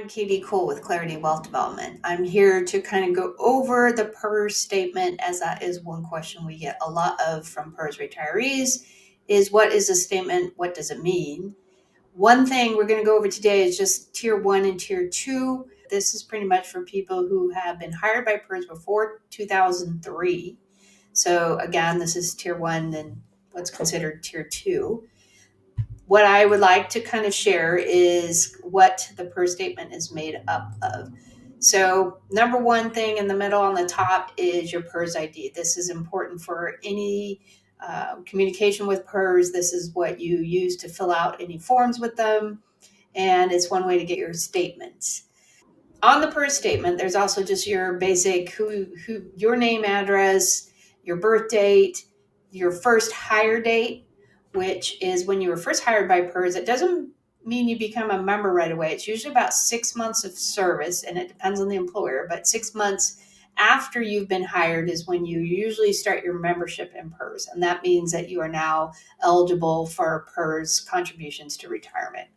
I'm Kay Dee Cole with Clarity Wealth Development. I'm here to kind of go over the PERS statement, as that is one question we get a lot of from PERS retirees is what is a statement? What does it mean? One thing we're going to go over today is just tier 1 and tier 2. This is pretty much for people who have been hired by PERS before 2003. So again, this is tier 1 and what's considered tier 2. What I would like to kind of share is what the PERS statement is made up of. So, number one thing in the middle on the top is your PERS ID. This is important for any communication with PERS. This is what you use to fill out any forms with them, and it's one way to get your statements. On the PERS statement, there's also just your basic your name, address, your birth date, your first hire date, which is when you were first hired by PERS. It doesn't mean you become a member right away. It's usually about 6 months of service, and it depends on the employer, but 6 months after you've been hired is when you usually start your membership in PERS. And that means that you are now eligible for PERS contributions to retirement.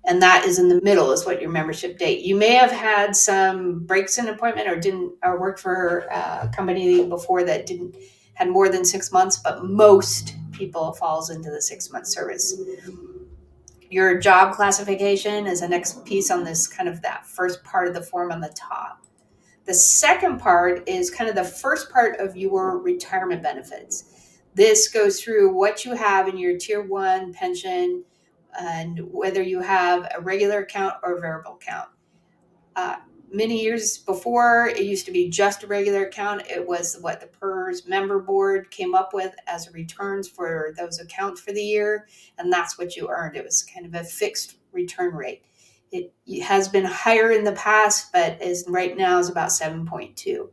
And that is in the middle is what your membership date. You may have had some breaks in appointment or didn't or worked for a company before that didn't had more than 6 months, but most people falls into the 6 month service. Your job classification is the next piece on this kind of that first part of the form on the top. The second part is kind of the first part of your retirement benefits. This goes through what you have in your tier 1 pension and whether you have a regular account or variable account. Many years before, it used to be just a regular account. It was what the PERS member board came up with as returns for those accounts for the year, and that's what you earned. It was kind of a fixed return rate. It has been higher in the past, but is right now is about 7.2.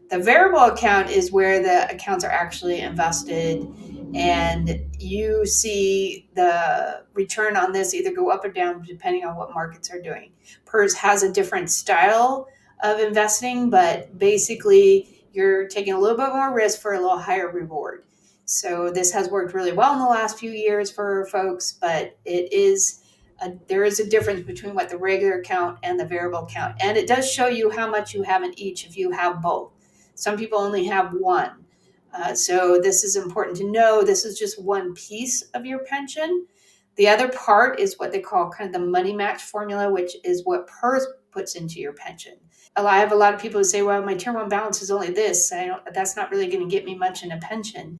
The variable account is where the accounts are actually invested, and you see the return on this either go up or down depending on what markets are doing. PERS has a different style of investing, but basically you're taking a little bit more risk for a little higher reward. So this has worked really well in the last few years for folks, but there is a difference between what the regular account and the variable account, and it does show you how much you have in each if you have both. Some people only have one. So this is important to know. This is just one piece of your pension. The other part is what they call kind of the money match formula, which is what PERS puts into your pension. I have a lot of people who say, well, my tier 1 balance is only this. That's not really going to get me much in a pension.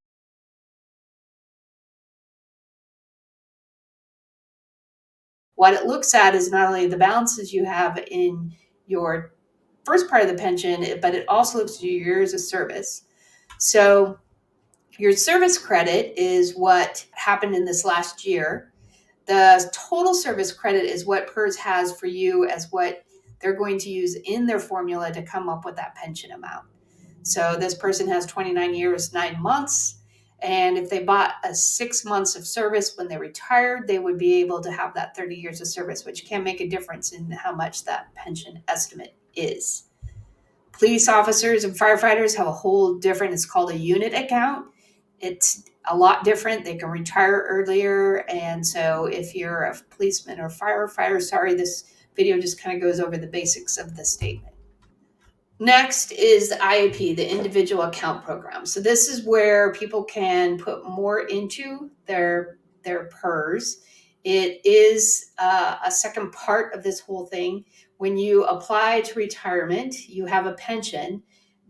What it looks at is not only the balances you have in your first part of the pension, but it also looks at your years of service. So your service credit is what happened in this last year. The total service credit is what PERS has for you as what they're going to use in their formula to come up with that pension amount. So this person has 29 years, 9 months. And if they bought a 6 months of service when they retired, they would be able to have that 30 years of service, which can make a difference in how much that pension estimate is. Police officers and firefighters have a whole different, it's called a unit account. It's a lot different. They can retire earlier. And so if you're a policeman or firefighter, sorry, this video just kind of goes over the basics of the statement. Next is the IAP, the individual account program. So this is where people can put more into their PERS. It is a second part of this whole thing. When you apply to retirement, you have a pension,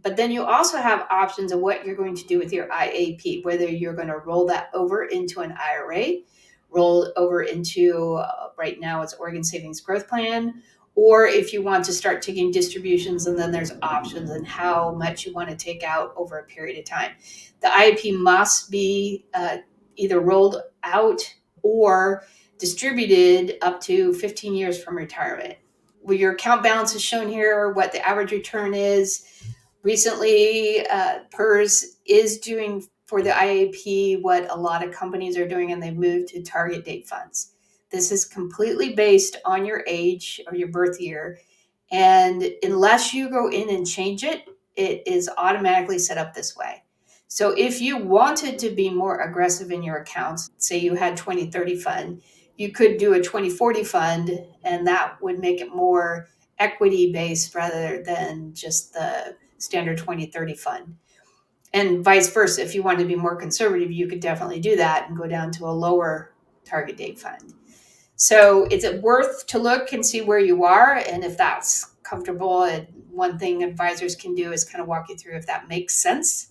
but then you also have options of what you're going to do with your IAP, whether you're going to roll that over into an IRA, roll over into, right now it's Oregon Savings Growth Plan, or if you want to start taking distributions, and then there's options and how much you want to take out over a period of time. The IAP must be either rolled out or distributed up to 15 years from retirement. Well, your account balance is shown here, what the average return is. Recently, PERS is doing for the IAP what a lot of companies are doing, and they've moved to target date funds. This is completely based on your age or your birth year. And unless you go in and change it, it is automatically set up this way. So if you wanted to be more aggressive in your accounts, say you had 2030 fund, you could do a 2040 fund, and that would make it more equity based rather than just the standard 2030 fund. And vice versa, if you want to be more conservative, you could definitely do that and go down to a lower target date fund. So it's worth to look and see where you are, and if that's comfortable. And one thing advisors can do is kind of walk you through if that makes sense.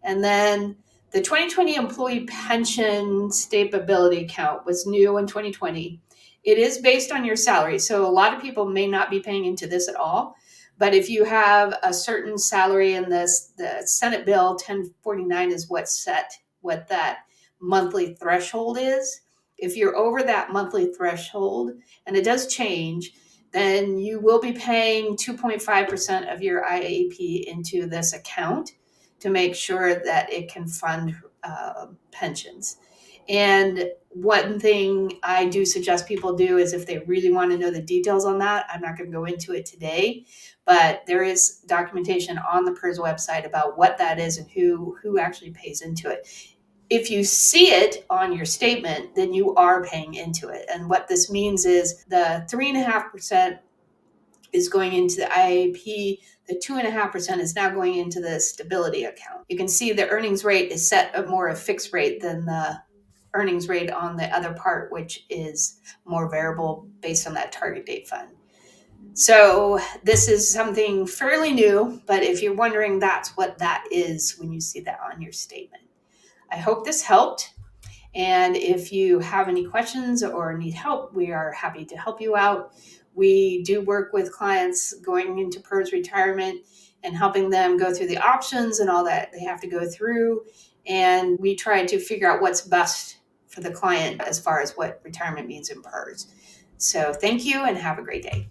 And then the 2020 employee pension stability account was new in 2020. It is based on your salary. So a lot of people may not be paying into this at all. But if you have a certain salary in this, the Senate Bill 1049 is what that monthly threshold is. If you're over that monthly threshold, and it does change, then you will be paying 2.5% of your IAP into this account to make sure that it can fund pensions. And one thing I do suggest people do is if they really want to know the details on that, I'm not going to go into it today, but there is documentation on the PERS website about what that is and who actually pays into it. If you see it on your statement, then you are paying into it. And what this means is the 3.5% is going into the IAP. The 2.5% is now going into the stability account. You can see the earnings rate is set at more a fixed rate than the earnings rate on the other part, which is more variable based on that target date fund. So this is something fairly new, but if you're wondering, that's what that is when you see that on your statement. I hope this helped. And if you have any questions or need help, we are happy to help you out. We do work with clients going into PERS retirement and helping them go through the options and all that they have to go through. And we try to figure out what's best for the client as far as what retirement means in PERS. So thank you and have a great day.